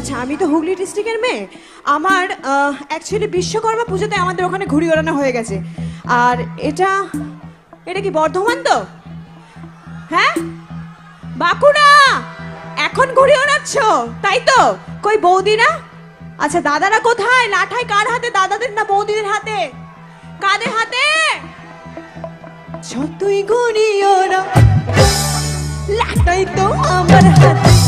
আচ্ছা, আমি তো হুগলি ডিস্ট্রিক্টের মেয়ে। আমার অ্যাকচুয়ালি বিশ্বকর্মা পুজোতে আমাদের ওখানে ঘুড়ি ওড়ানো হয়ে গেছে। আর এটা এটা কি বর্ধমান তো? হ্যাঁ, বাঁকুড়া। এখন ঘুড়ি ওড়াচ্ছ তাই তো? কই বৌদিরা? আচ্ছা, দাদারা কোথায়? লাঠাই কার হাতে, দাদাদের না বৌদিদের হাতে? কাদের হাতে? যতই ঘুড়ি ওড়া লাঠাই তো আমার হাতে।